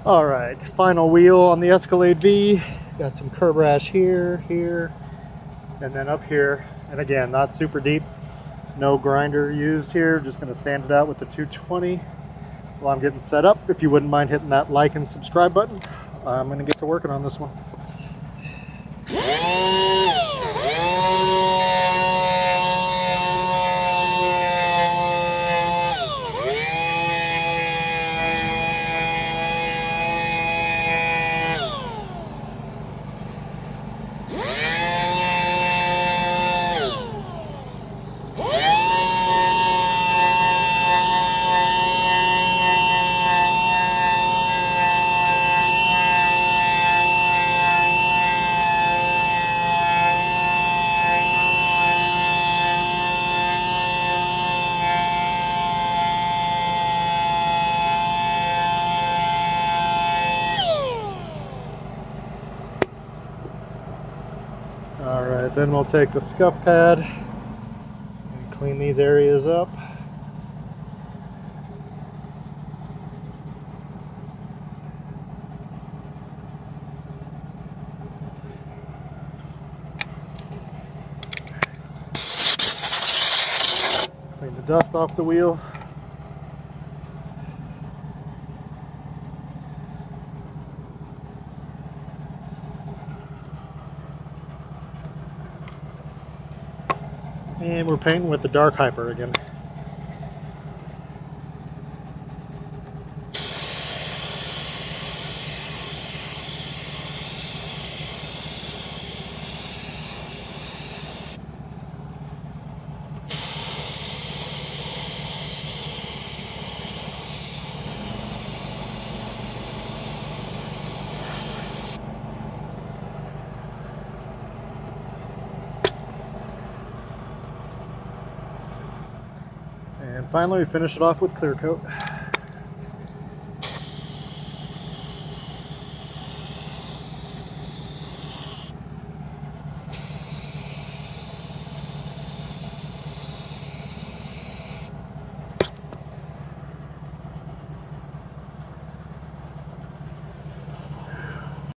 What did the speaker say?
All right, final wheel on the Escalade V. Got some curb rash here, here, and then up here. And again, not super deep. No grinder used here. Just gonna sand it out with the 220 while I'm getting set up. If you wouldn't mind hitting that like and subscribe button, I'm gonna get to working on this one. All right, then we'll take the scuff pad and clean these areas up. Clean the dust off the wheel. And we're painting with the dark hyper again. And finally, we finish it off with clear coat.